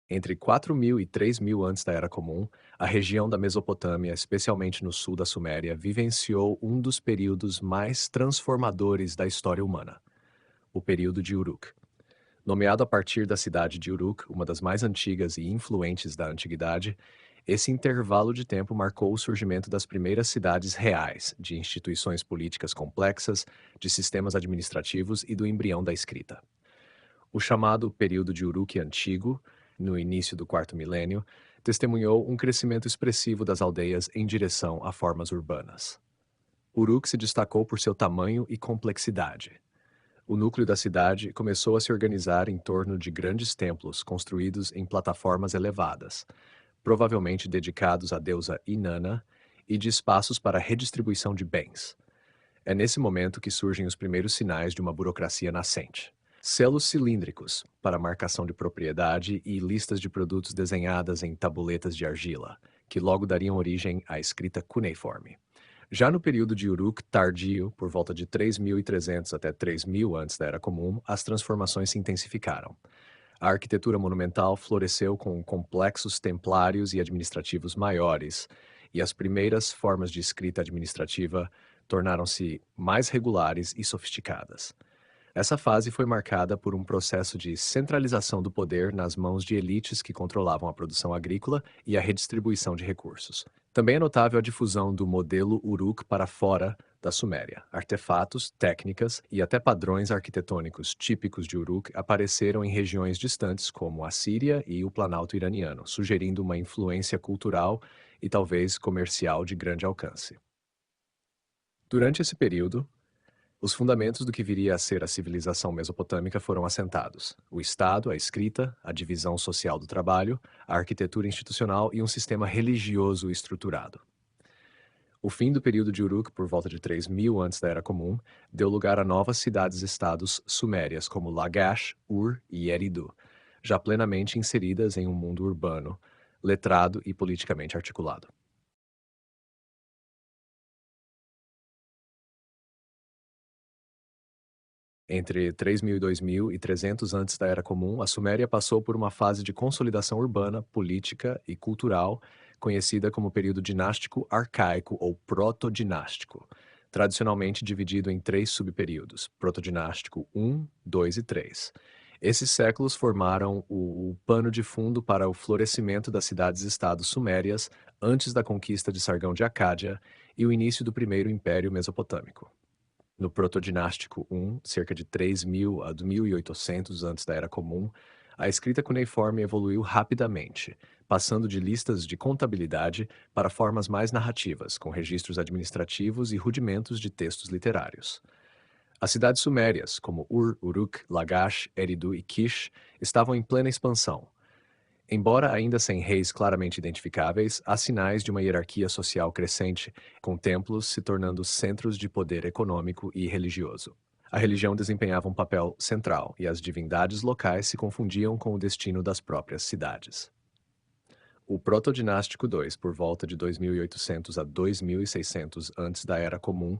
Entre 4000 e 3000 antes da Era Comum, a região da Mesopotâmia, especialmente no sul da Suméria, vivenciou um dos períodos mais transformadores da história humana, o período de Uruk. Nomeado a partir da cidade de Uruk, uma das mais antigas e influentes da antiguidade, esse intervalo de tempo marcou o surgimento das primeiras cidades reais, de instituições políticas complexas, de sistemas administrativos e do embrião da escrita. O chamado período de Uruk antigo, no início do quarto milênio, testemunhou um crescimento expressivo das aldeias em direção a formas urbanas. Uruk se destacou por seu tamanho e complexidade. O núcleo da cidade começou a se organizar em torno de grandes templos construídos em plataformas elevadas, provavelmente dedicados à deusa Inanna, e de espaços para redistribuição de bens. É nesse momento que surgem os primeiros sinais de uma burocracia nascente. Selos cilíndricos para marcação de propriedade e listas de produtos desenhadas em tabuletas de argila, que logo dariam origem à escrita cuneiforme. Já no período de Uruk tardio, por volta de 3300 até 3000 antes da Era Comum, as transformações se intensificaram. A arquitetura monumental floresceu com complexos templários e administrativos maiores, e as primeiras formas de escrita administrativa tornaram-se mais regulares e sofisticadas. Essa fase foi marcada por um processo de centralização do poder nas mãos de elites que controlavam a produção agrícola e a redistribuição de recursos. Também é notável a difusão do modelo Uruk para fora da Suméria. Artefatos, técnicas e até padrões arquitetônicos típicos de Uruk apareceram em regiões distantes como a Síria e o Planalto iraniano, sugerindo uma influência cultural e talvez comercial de grande alcance. Durante esse período, os fundamentos do que viria a ser a civilização mesopotâmica foram assentados: o Estado, a escrita, a divisão social do trabalho, a arquitetura institucional e um sistema religioso estruturado. O fim do período de Uruk, por volta de 3000 antes da Era Comum, deu lugar a novas cidades-estados sumérias como Lagash, Ur e Eridu, já plenamente inseridas em um mundo urbano, letrado e politicamente articulado. Entre 3000 e 2000 e 300 antes da Era Comum, a Suméria passou por uma fase de consolidação urbana, política e cultural, conhecida como período dinástico arcaico ou protodinástico, tradicionalmente dividido em três subperíodos: protodinástico I, II e III. Esses séculos formaram o pano de fundo para o florescimento das cidades-estados sumérias antes da conquista de Sargão de Acádia e o início do primeiro Império Mesopotâmico. No Protodinástico I, cerca de 3000 a 2800 antes da Era Comum, a escrita cuneiforme evoluiu rapidamente, passando de listas de contabilidade para formas mais narrativas, com registros administrativos e rudimentos de textos literários. As cidades sumérias, como Ur, Uruk, Lagash, Eridu e Kish, estavam em plena expansão. Embora ainda sem reis claramente identificáveis, há sinais de uma hierarquia social crescente, com templos se tornando centros de poder econômico e religioso. A religião desempenhava um papel central e as divindades locais se confundiam com o destino das próprias cidades. O Protodinástico II, por volta de 2800 a 2600 antes da Era Comum,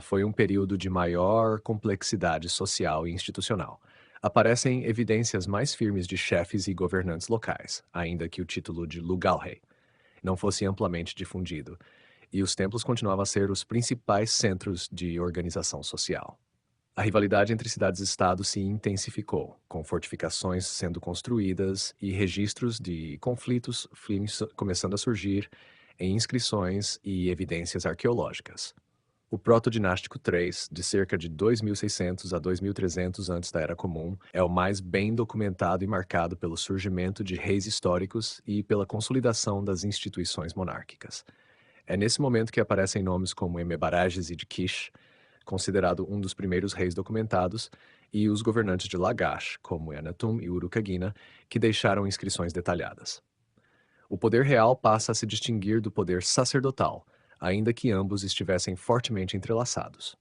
foi um período de maior complexidade social e institucional. Aparecem evidências mais firmes de chefes e governantes locais, ainda que o título de Lugalhei não fosse amplamente difundido, e os templos continuavam a ser os principais centros de organização social. A rivalidade entre cidades-estado se intensificou, com fortificações sendo construídas e registros de conflitos começando a surgir em inscrições e evidências arqueológicas. O Protodinástico III, de cerca de 2600 a 2300 antes da Era Comum, é o mais bem documentado e marcado pelo surgimento de reis históricos e pela consolidação das instituições monárquicas. É nesse momento que aparecem nomes como Emebarages e de Kish, considerado um dos primeiros reis documentados, e os governantes de Lagash, como Eannatum e Urukagina, que deixaram inscrições detalhadas. O poder real passa a se distinguir do poder sacerdotal, ainda que ambos estivessem fortemente entrelaçados.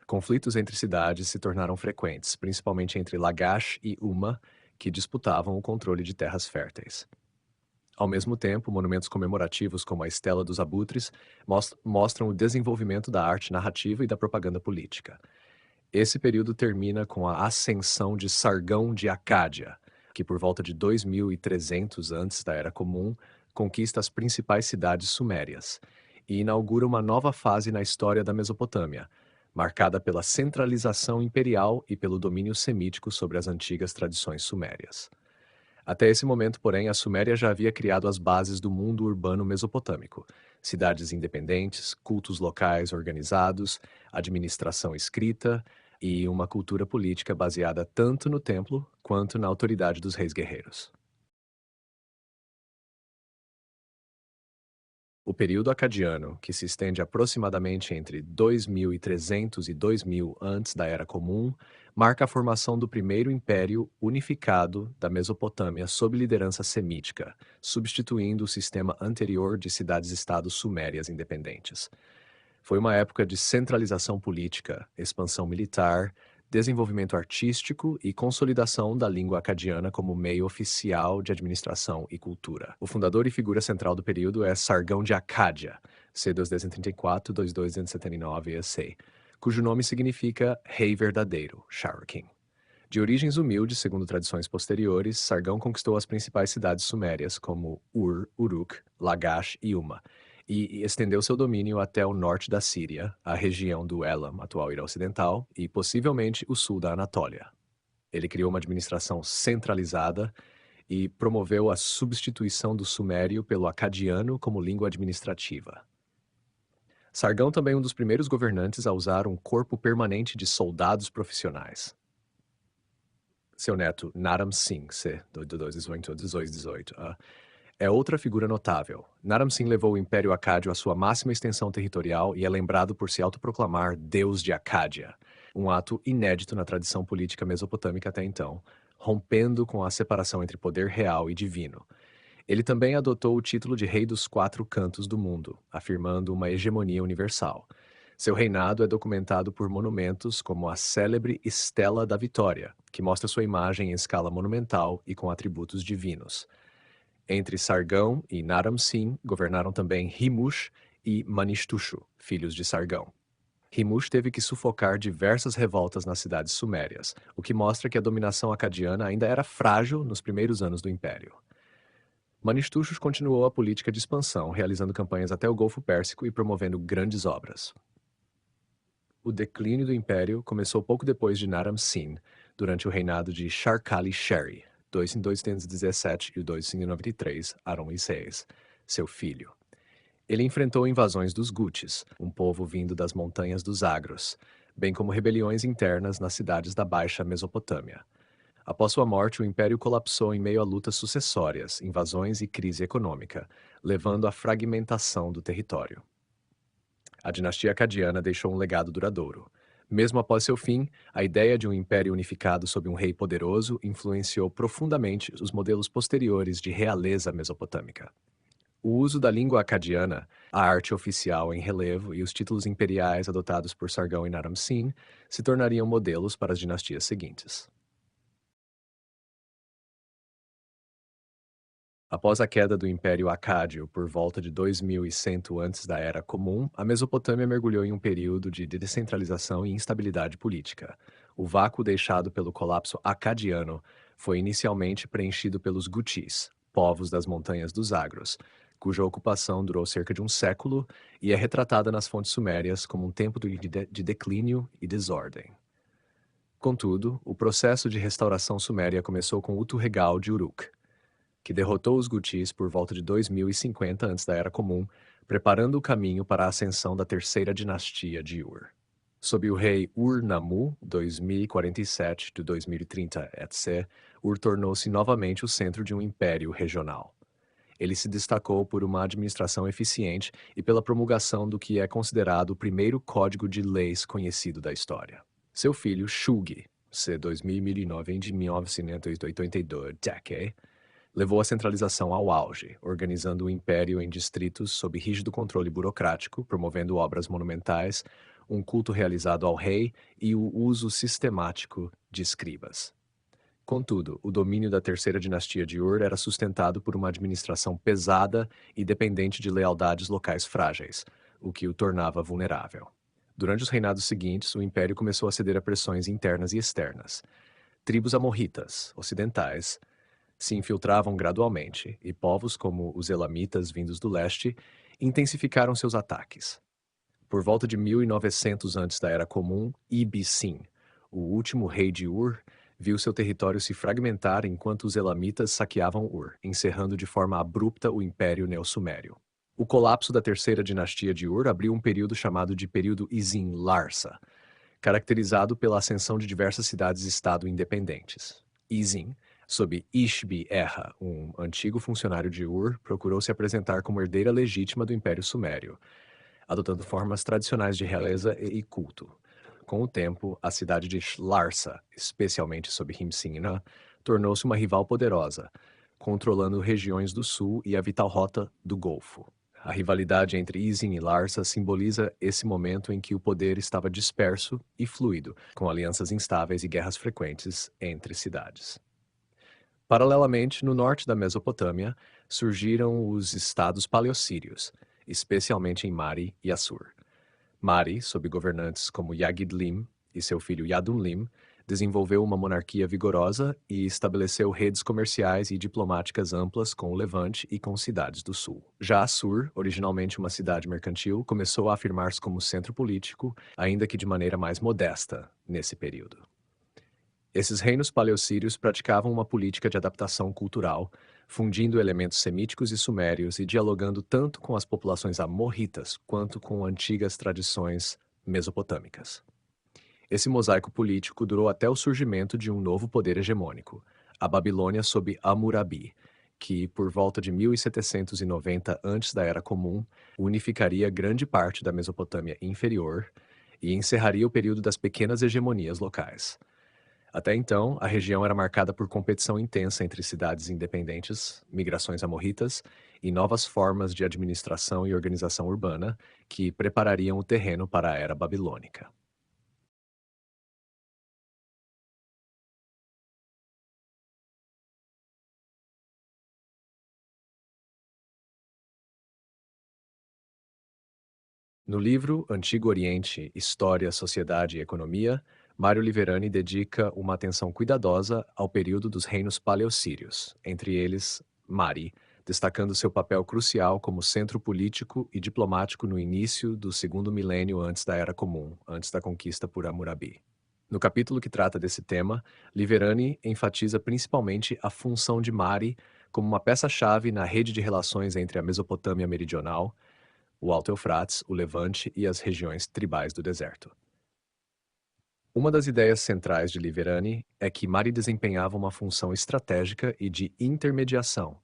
Conflitos entre cidades se tornaram frequentes, principalmente entre Lagash e Uma, que disputavam o controle de terras férteis. Ao mesmo tempo, monumentos comemorativos como a Estela dos Abutres mostram o desenvolvimento da arte narrativa e da propaganda política. Esse período termina com a ascensão de Sargão de Acádia, que por volta de 2300 antes da Era Comum, conquista as principais cidades sumérias e inaugura uma nova fase na história da Mesopotâmia, marcada pela centralização imperial e pelo domínio semítico sobre as antigas tradições sumérias. Até esse momento, porém, a Suméria já havia criado as bases do mundo urbano mesopotâmico: cidades independentes, cultos locais organizados, administração escrita e uma cultura política baseada tanto no templo quanto na autoridade dos reis guerreiros. O período acadiano, que se estende aproximadamente entre 2300 e 2000 antes da Era Comum, marca a formação do primeiro império unificado da Mesopotâmia sob liderança semítica, substituindo o sistema anterior de cidades-estados sumérias independentes. Foi uma época de centralização política, expansão militar, desenvolvimento artístico e consolidação da língua acadiana como meio oficial de administração e cultura. O fundador e figura central do período é Sargão de Acádia, c. 2234-2279 EC, cujo nome significa Rei Verdadeiro, Sharrukin. De origens humildes, segundo tradições posteriores, Sargão conquistou as principais cidades sumérias, como Ur, Uruk, Lagash e Uma, e estendeu seu domínio até o norte da Síria, a região do Elam, atual Irã Ocidental, e possivelmente o sul da Anatólia. Ele criou uma administração centralizada e promoveu a substituição do sumério pelo acadiano como língua administrativa. Sargão também é um dos primeiros governantes a usar um corpo permanente de soldados profissionais. Seu neto, Naram Sin, c. 2218, é outra figura notável. Naram Sin levou o Império Acádio à sua máxima extensão territorial e é lembrado por se autoproclamar Deus de Acádia, um ato inédito na tradição política mesopotâmica até então, rompendo com a separação entre poder real e divino. Ele também adotou o título de Rei dos Quatro Cantos do Mundo, afirmando uma hegemonia universal. Seu reinado é documentado por monumentos como a célebre Estela da Vitória, que mostra sua imagem em escala monumental e com atributos divinos. Entre Sargão e Naram Sin governaram também Rimush e Manishtushu, filhos de Sargão. Rimush teve que sufocar diversas revoltas nas cidades sumérias, o que mostra que a dominação acadiana ainda era frágil nos primeiros anos do império. Manishtushu continuou a política de expansão, realizando campanhas até o Golfo Pérsico e promovendo grandes obras. O declínio do império começou pouco depois de Naram Sin, durante o reinado de Sharkali-Sheri, 2217 e 2593, Aron e Seis, seu filho. Ele enfrentou invasões dos Gutis, um povo vindo das montanhas dos Agros, bem como rebeliões internas nas cidades da Baixa Mesopotâmia. Após sua morte, o império colapsou em meio a lutas sucessórias, invasões e crise econômica, levando à fragmentação do território. A dinastia acadiana deixou um legado duradouro. Mesmo após seu fim, a ideia de um império unificado sob um rei poderoso influenciou profundamente os modelos posteriores de realeza mesopotâmica. O uso da língua acadiana, a arte oficial em relevo e os títulos imperiais adotados por Sargão e Naram Sin se tornariam modelos para as dinastias seguintes. Após a queda do Império Acádio por volta de 2100 antes da Era Comum, a Mesopotâmia mergulhou em um período de descentralização e instabilidade política. O vácuo deixado pelo colapso acadiano foi inicialmente preenchido pelos Gutis, povos das montanhas dos Agros, cuja ocupação durou cerca de um século e é retratada nas fontes sumérias como um tempo de declínio e desordem. Contudo, o processo de restauração suméria começou com Utu-Regal de Uruk, que derrotou os Gutis por volta de 2050 antes da Era Comum, preparando o caminho para a ascensão da terceira dinastia de Ur. Sob o rei Ur-Nammu, 2047-2030 etc., Ur tornou-se novamente o centro de um império regional. Ele se destacou por uma administração eficiente e pela promulgação do que é considerado o primeiro código de leis conhecido da história. Seu filho, Shulgi, c. 2009 de 1982, levou a centralização ao auge, organizando o império em distritos sob rígido controle burocrático, promovendo obras monumentais, um culto realizado ao rei e o uso sistemático de escribas. Contudo, o domínio da terceira dinastia de Ur era sustentado por uma administração pesada e dependente de lealdades locais frágeis, o que o tornava vulnerável. Durante os reinados seguintes, o império começou a ceder a pressões internas e externas. Tribos amorritas, ocidentais, se infiltravam gradualmente, e povos como os Elamitas vindos do leste intensificaram seus ataques. Por volta de 1900 antes da Era Comum, Ibbi-Sin, o último rei de Ur, viu seu território se fragmentar enquanto os Elamitas saqueavam Ur, encerrando de forma abrupta o Império Neo-Sumério. O colapso da terceira dinastia de Ur abriu um período chamado de período Isin-Larsa, caracterizado pela ascensão de diversas cidades-estado independentes. Isin, sob Ishbi-Erra, um antigo funcionário de Ur, procurou se apresentar como herdeira legítima do Império Sumério, adotando formas tradicionais de realeza e culto. Com o tempo, a cidade de Larsa, especialmente sob Himsina, tornou-se uma rival poderosa, controlando regiões do sul e a vital rota do Golfo. A rivalidade entre Isin e Larsa simboliza esse momento em que o poder estava disperso e fluido, com alianças instáveis e guerras frequentes entre cidades. Paralelamente, no norte da Mesopotâmia, surgiram os estados paleossírios, especialmente em Mari e Assur. Mari, sob governantes como Yagid-Lim e seu filho Yadun-Lim, desenvolveu uma monarquia vigorosa e estabeleceu redes comerciais e diplomáticas amplas com o Levante e com cidades do sul. Já Assur, originalmente uma cidade mercantil, começou a afirmar-se como centro político, ainda que de maneira mais modesta, nesse período. Esses reinos paleossírios praticavam uma política de adaptação cultural, fundindo elementos semíticos e sumérios e dialogando tanto com as populações amorritas quanto com antigas tradições mesopotâmicas. Esse mosaico político durou até o surgimento de um novo poder hegemônico, a Babilônia sob Hammurabi, que, por volta de 1790 antes da Era Comum, unificaria grande parte da Mesopotâmia inferior e encerraria o período das pequenas hegemonias locais. Até então, a região era marcada por competição intensa entre cidades independentes, migrações amorritas e novas formas de administração e organização urbana que preparariam o terreno para a Era Babilônica. No livro Antigo Oriente, História, Sociedade e Economia, Mário Liverani dedica uma atenção cuidadosa ao período dos reinos paleossírios, entre eles Mari, destacando seu papel crucial como centro político e diplomático no início do segundo milênio antes da Era Comum, antes da conquista por Hammurabi. No capítulo que trata desse tema, Liverani enfatiza principalmente a função de Mari como uma peça-chave na rede de relações entre a Mesopotâmia meridional, o Alto Eufrates, o Levante e as regiões tribais do deserto. Uma das ideias centrais de Liverani é que Mari desempenhava uma função estratégica e de intermediação,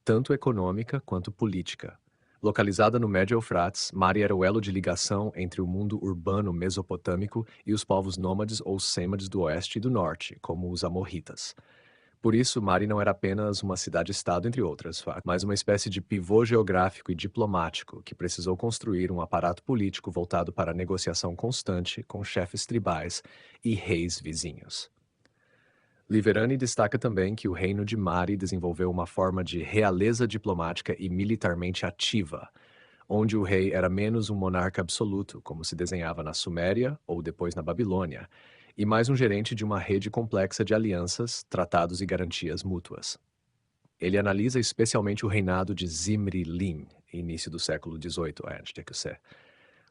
tanto econômica quanto política. Localizada no Médio Eufrates, Mari era o elo de ligação entre o mundo urbano mesopotâmico e os povos nômades ou sêmades do oeste e do norte, como os amorritas. Por isso, Mari não era apenas uma cidade-estado, entre outras, mas uma espécie de pivô geográfico e diplomático que precisou construir um aparato político voltado para a negociação constante com chefes tribais e reis vizinhos. Liverani destaca também que o reino de Mari desenvolveu uma forma de realeza diplomática e militarmente ativa, onde o rei era menos um monarca absoluto, como se desenhava na Suméria ou depois na Babilônia, e mais um gerente de uma rede complexa de alianças, tratados e garantias mútuas. Ele analisa especialmente o reinado de Zimri-Lim, início do século XVIII a.C.,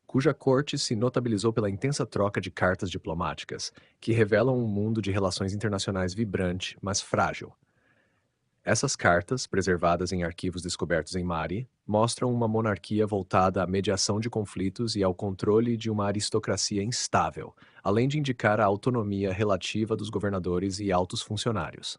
cuja corte se notabilizou pela intensa troca de cartas diplomáticas, que revelam um mundo de relações internacionais vibrante, mas frágil. Essas cartas, preservadas em arquivos descobertos em Mari, mostram uma monarquia voltada à mediação de conflitos e ao controle de uma aristocracia instável, além de indicar a autonomia relativa dos governadores e altos funcionários.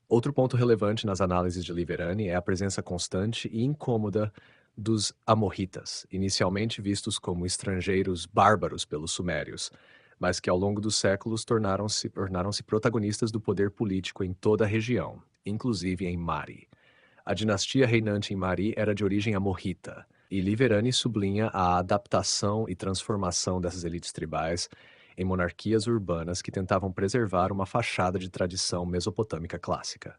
Outro ponto relevante nas análises de Liverani é a presença constante e incômoda dos amorritas, inicialmente vistos como estrangeiros bárbaros pelos sumérios, mas que ao longo dos séculos tornaram-se protagonistas do poder político em toda a região, inclusive em Mari. A dinastia reinante em Mari era de origem amorrita, e Liverani sublinha a adaptação e transformação dessas elites tribais em monarquias urbanas que tentavam preservar uma fachada de tradição mesopotâmica clássica.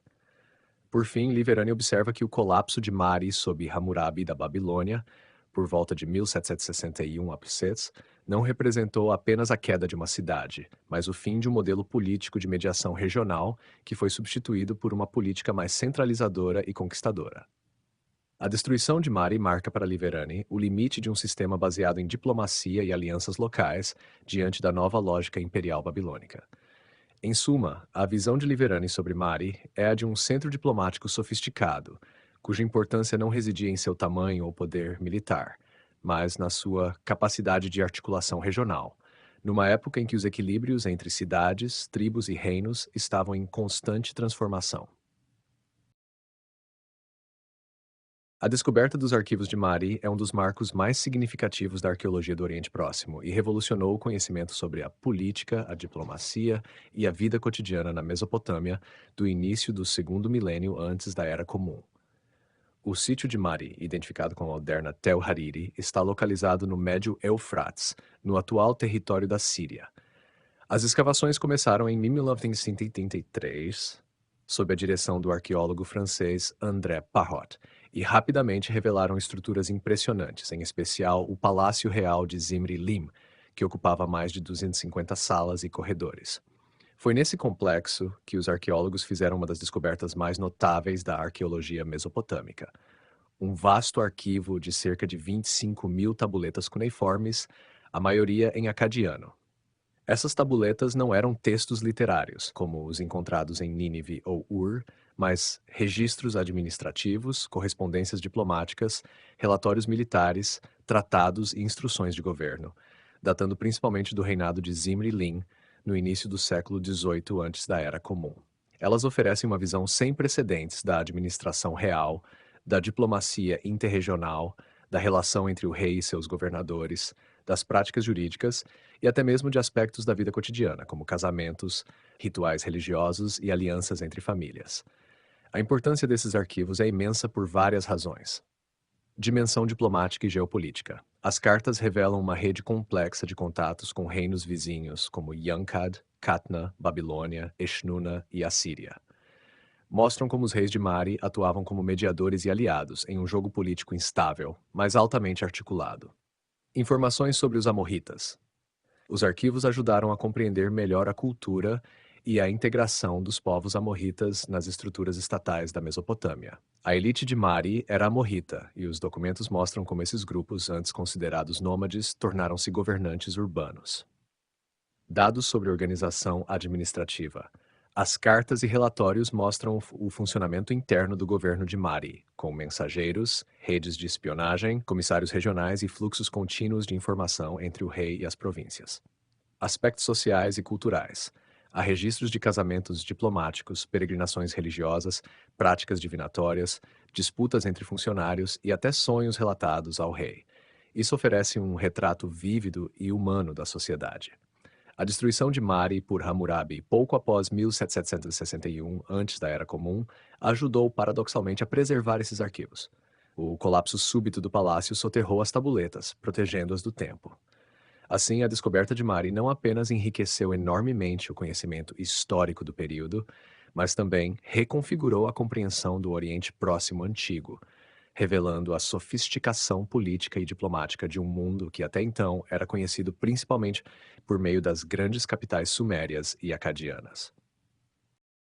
Por fim, Liverani observa que o colapso de Mari sob Hammurabi da Babilônia, por volta de 1761 a.C., não representou apenas a queda de uma cidade, mas o fim de um modelo político de mediação regional que foi substituído por uma política mais centralizadora e conquistadora. A destruição de Mari marca para Liverani o limite de um sistema baseado em diplomacia e alianças locais diante da nova lógica imperial babilônica. Em suma, a visão de Liverani sobre Mari é a de um centro diplomático sofisticado, cuja importância não residia em seu tamanho ou poder militar, mas na sua capacidade de articulação regional, numa época em que os equilíbrios entre cidades, tribos e reinos estavam em constante transformação. A descoberta dos arquivos de Mari é um dos marcos mais significativos da arqueologia do Oriente Próximo e revolucionou o conhecimento sobre a política, a diplomacia e a vida cotidiana na Mesopotâmia do início do segundo milênio antes da Era Comum. O sítio de Mari, identificado com a moderna Tel Hariri, está localizado no Médio Eufrates, no atual território da Síria. As escavações começaram em 1983, sob a direção do arqueólogo francês André Parrot, e rapidamente revelaram estruturas impressionantes, em especial o Palácio Real de Zimri Lim, que ocupava mais de 250 salas e corredores. Foi nesse complexo que os arqueólogos fizeram uma das descobertas mais notáveis da arqueologia mesopotâmica: um vasto arquivo de cerca de 25 mil tabuletas cuneiformes, a maioria em acadiano. Essas tabuletas não eram textos literários, como os encontrados em Nínive ou Ur, mas registros administrativos, correspondências diplomáticas, relatórios militares, tratados e instruções de governo, datando principalmente do reinado de Zimri-Lin, no início do século XVIII antes da Era Comum. Elas oferecem uma visão sem precedentes da administração real, da diplomacia interregional, da relação entre o rei e seus governadores, das práticas jurídicas e até mesmo de aspectos da vida cotidiana, como casamentos, rituais religiosos e alianças entre famílias. A importância desses arquivos é imensa por várias razões. Dimensão diplomática e geopolítica. As cartas revelam uma rede complexa de contatos com reinos vizinhos como Yankad, Katna, Babilônia, Eshnuna e Assíria. Mostram como os reis de Mari atuavam como mediadores e aliados em um jogo político instável, mas altamente articulado. Informações sobre os amorritas. Os arquivos ajudaram a compreender melhor a cultura e a integração dos povos amorritas nas estruturas estatais da Mesopotâmia. A elite de Mari era amorrita, e os documentos mostram como esses grupos, antes considerados nômades, tornaram-se governantes urbanos. Dados sobre organização administrativa. As cartas e relatórios mostram o funcionamento interno do governo de Mari, com mensageiros, redes de espionagem, comissários regionais e fluxos contínuos de informação entre o rei e as províncias. Aspectos sociais e culturais. Há registros de casamentos diplomáticos, peregrinações religiosas, práticas divinatórias, disputas entre funcionários e até sonhos relatados ao rei. Isso oferece um retrato vívido e humano da sociedade. A destruição de Mari por Hammurabi pouco após 1761, antes da Era Comum, ajudou paradoxalmente a preservar esses arquivos. O colapso súbito do palácio soterrou as tabuletas, protegendo-as do tempo. Assim, a descoberta de Mari não apenas enriqueceu enormemente o conhecimento histórico do período, mas também reconfigurou a compreensão do Oriente Próximo antigo, revelando a sofisticação política e diplomática de um mundo que até então era conhecido principalmente por meio das grandes capitais sumérias e acadianas.